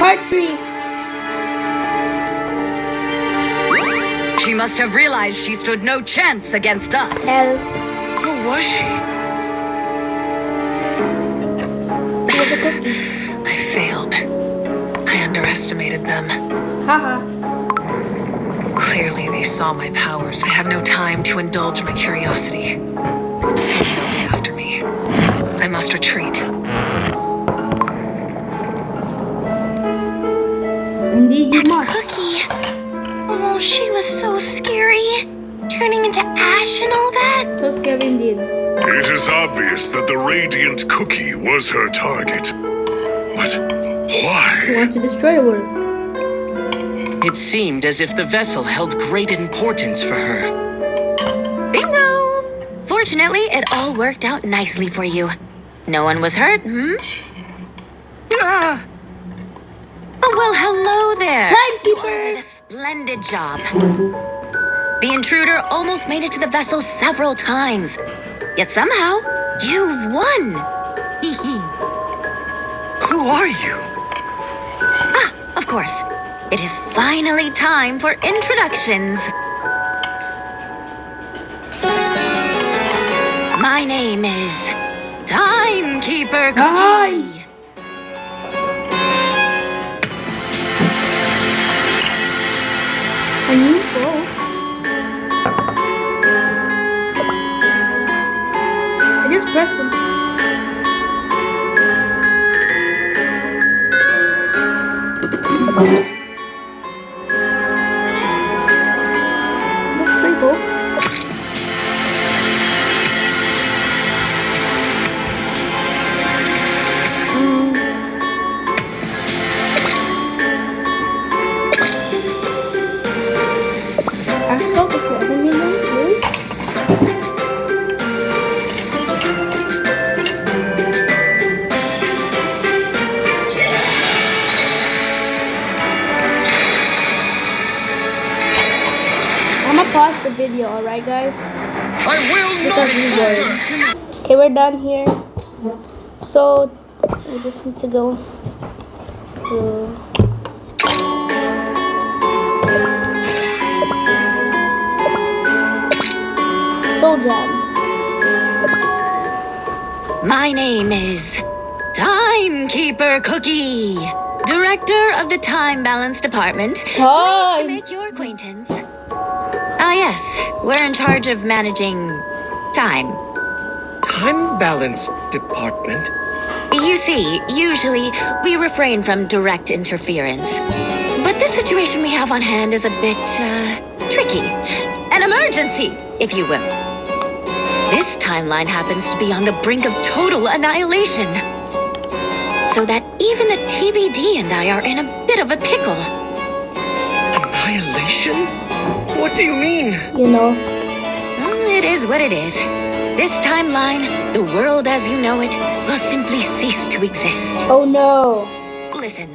Part 3. She must have realized she stood no chance against us. L. Who was she? I failed. I underestimated them. Haha. Clearly, they saw my powers. I have no time to indulge my curiosity. Soon they'll be after me. I must retreat. Indeed you must. Cookie. Oh, she was so scary. Turning into ash and all that. So scary indeed. It is obvious that the Radiant Cookie was her target. But She why? wants to destroy the world. It seemed as if the vessel held great importance for her. Bingo! Fortunately, it all worked out nicely for you. No one was hurt, Ah! Oh, well, hello there. Timekeeper. You all did a splendid job. The intruder almost made it to the vessel several times. Yet somehow, you've won. Who are you? Of course, it is finally time for introductions. My name is Timekeeper Cookie. Hi. A new foe. I just pressed them. Looks pretty cool. Asphalt is 11 million, really? I'm gonna pause the video, alright guys? I will Because we were. Okay, we're done here. So, we just need to go to... Soul Jam. My name is Timekeeper Cookie, Director of the Time Balance Department. Pleased to Time. make your acquaintance. Ah, yes, we're in charge of managing time. Time Balance Department? You see, usually we refrain from direct interference. But this situation we have on hand is a bit, tricky. An emergency, if you will. This timeline happens to be on the brink of total annihilation. So that even the TBD and I are in a bit of a pickle. Annihilation? What do you mean? You know. It is what it is. This timeline, the world as you know it, will simply cease to exist. Oh no. Listen,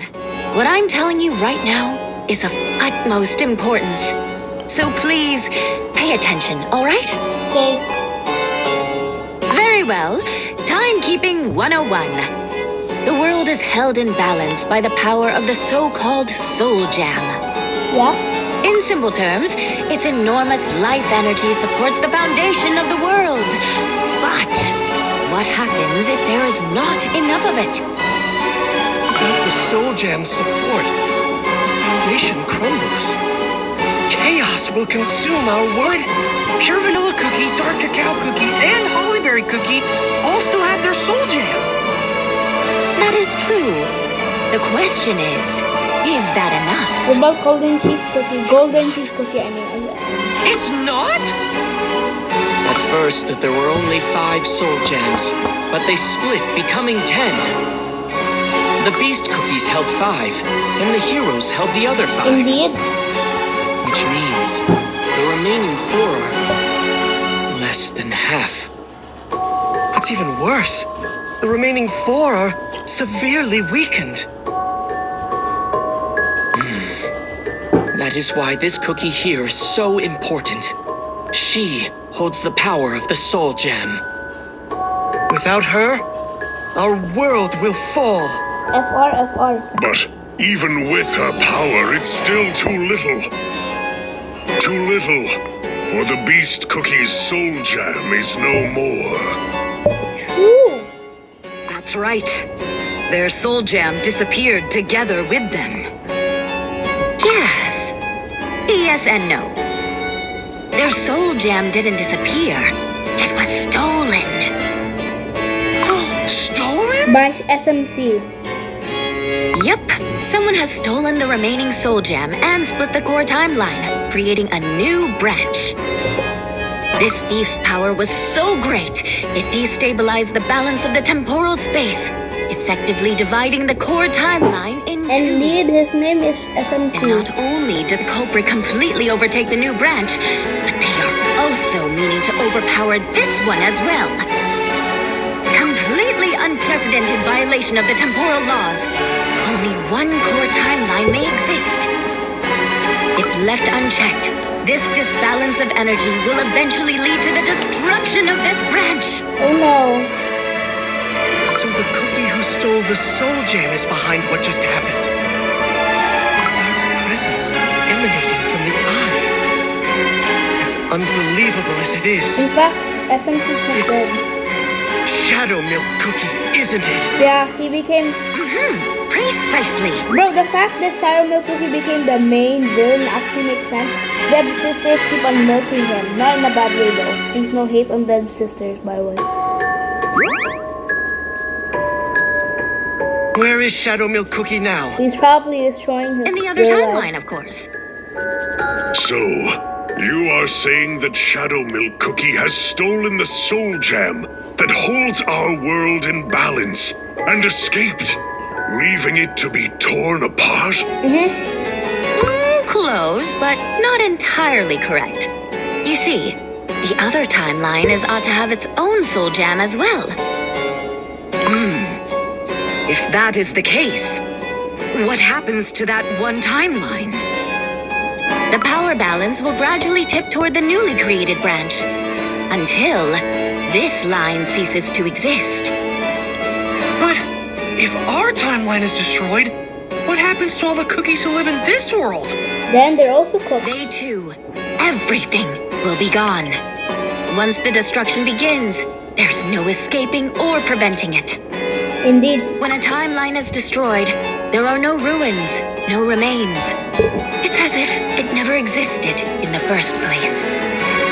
what I'm telling you right now is of utmost importance. So please, pay attention, all right? Okay. Very well. Timekeeping 101. The world is held in balance by the power of the so-called Soul Jam. Yeah? In simple terms, its enormous life energy supports the foundation of the world. But what happens if there is not enough of it? Without the Soul Jam's support, the foundation crumbles. Chaos will consume our world. Pure Vanilla Cookie, Dark Cacao Cookie, and Hollyberry Cookie all still have their Soul Jam. That is true. The question is that enough? What about golden cheese cookie? Golden cheese cookie, I mean. It's not? At first, there were only 5 soul gems, but they split, becoming 10. The beast cookies held 5, and the heroes held the other 5. Indeed. Which means the remaining 4 are less than half. What's even worse, the remaining 4 are severely weakened. That is why this cookie here is so important. She holds the power of the Soul Gem. Without her, our world will fall. FR, FR. But Even with her power, it's still too little. Too little, for the Beast Cookie's soul gem is no more. True. That's right. Their soul gem disappeared together with them. Yes. Yes and no. Their soul gem didn't disappear. It was stolen. Stolen? By SMC. Yep. Someone has stolen the remaining soul gem and split the core timeline, creating a new branch. This thief's power was so great, it destabilized the balance of the temporal space, effectively dividing the core timeline in two. Indeed, his name is SMC. And not only did the culprit completely overtake the new branch, but they are also meaning to overpower this one as well. Completely unprecedented violation of the temporal laws. Only one core timeline may exist. If left unchecked, this disbalance of energy will eventually lead to the destruction of this branch. Oh no. So the cookie who stole the soul gem is behind what just happened. A dark presence emanating from the eye. As unbelievable as it is, In fact, SMC is it's dead. Shadow Milk Cookie, isn't it? Yeah, he became... Precisely. Bro, the fact that Shadow Milk Cookie became the main villain actually makes sense. Deb sisters keep on milking him. Not in a bad way though. Please no hate on Deb sisters, by the way. Where is Shadow Milk Cookie now? He's probably destroying his In the other real timeline, life. of course. So, you are saying that Shadow Milk Cookie has stolen the soul gem that holds our world in balance and escaped, leaving it to be torn apart? Close, but not entirely correct. You see, the other timeline is ought to have its own soul gem as well. If that is the case, what happens to that one timeline? The power balance will gradually tip toward the newly created branch, until this line ceases to exist. But if our timeline is destroyed, what happens to all the cookies who live in this world? Then they're also cooked. They too, everything will be gone. Once the destruction begins, there's no escaping or preventing it. Indeed. When a timeline is destroyed, there are no ruins, no remains. It's as if it never existed in the first place.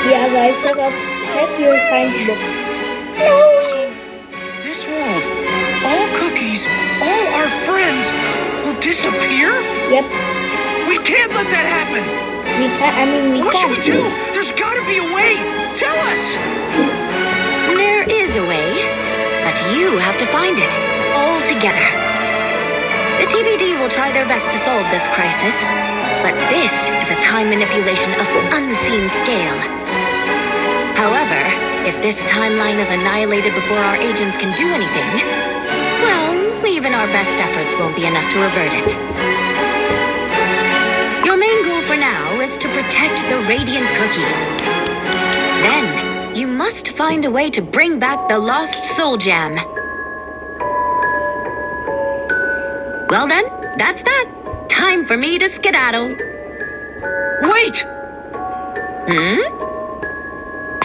Yeah, guys, check your science book. This world, all cookies, all our friends will disappear? Yep. We can't let that happen! We can't. What should we do? There's gotta be a way! Tell us! There is a way, but you have to find it, all together. The TBD will try their best to solve this crisis, but this is a time manipulation of unseen scale. However, if this timeline is annihilated before our agents can do anything, well, even our best efforts won't be enough to revert it. Your main goal for now is to protect the Radiant Cookie. Then, you must find a way to bring back the lost Soul Gem. Well then, that's that. Time for me to skedaddle. Wait!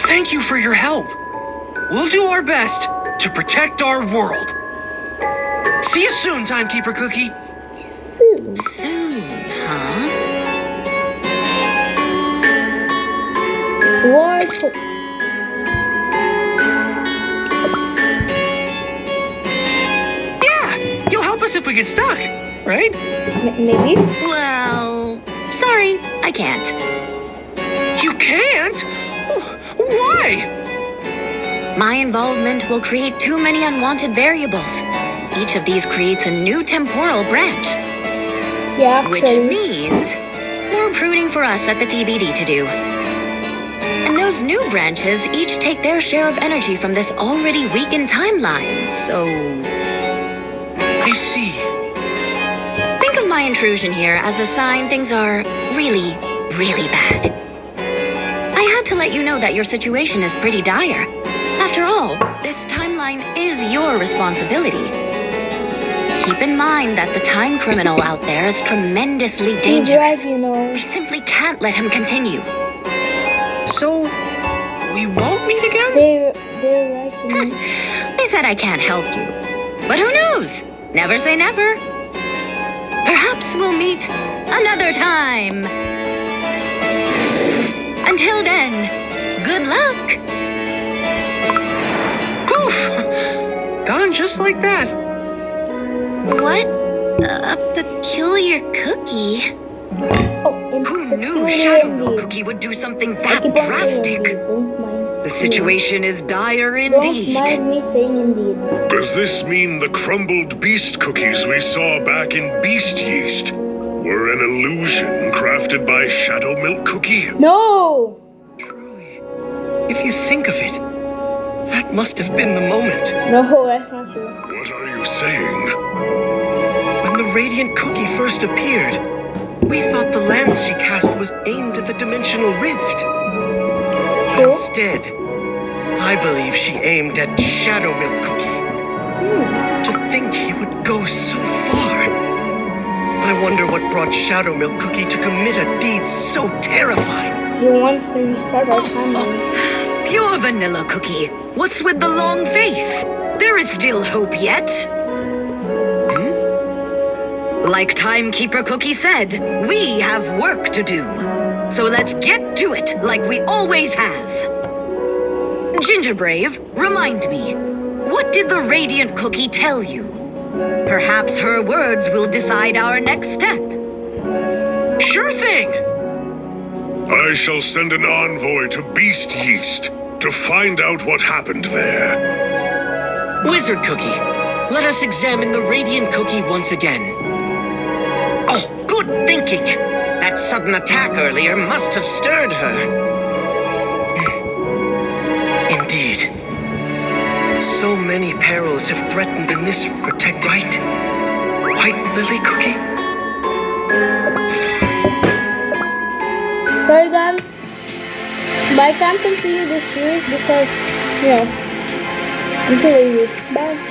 Thank you for your help. We'll do our best to protect our world. See you soon, Timekeeper Cookie. Soon. Soon, huh? War. Yeah, you'll help us if we get stuck, right? Maybe. Well, sorry, I can't. You can't? Why? My involvement will create too many unwanted variables. Each of these creates a new temporal branch, Yeah, which actually. means more pruning for us at the TBD to do. And those new branches each take their share of energy from this already weakened timeline, so... I see. Think of my intrusion here as a sign things are really, really bad. I had to let you know that your situation is pretty dire. After all, this timeline is your responsibility. Keep in mind that the time criminal out there is tremendously He's right, dangerous. you know. We simply can't let him continue. So, we won't meet again? They're right, you know. I said I can't help you. But who knows? Never say never. Perhaps we'll meet another time. Until then, good luck. Poof! Gone just like that. What a peculiar cookie. Oh, Who knew peculiar Shadow Milk indeed. Cookie would do something I that keep on saying drastic? indeed, don't mind. The situation is dire Don't indeed. mind me saying indeed. Does this mean the crumbled beast cookies we saw back in Beast Yeast were an illusion crafted by Shadow Milk Cookie? No! Truly, if you think of it, that must have been the moment No, that's not true. What are you saying? when the Radiant Cookie first appeared. We thought the lance she cast was aimed at the Dimensional Rift. True? Instead, I believe she aimed at Shadow Milk Cookie. To think he would go so far. I wonder what brought Shadow Milk Cookie to commit a deed so terrifying. He wants to restart our timeline. Pure vanilla cookie. What's with the long face? There is still hope yet. Like Timekeeper Cookie said, we have work to do. So let's get to it like we always have. Gingerbrave, remind me, what did the Radiant Cookie tell you? Perhaps her words will decide our next step. Sure thing! I shall send an envoy to Beast Yeast to find out what happened there. Wizard Cookie, let us examine the Radiant Cookie once again. Oh, good thinking! That sudden attack earlier must have stirred her. Indeed. So many perils have threatened in this protected right? White Lily Cookie? Sorry, guys. But I can't continue this series because, I'm too lazy. Bye.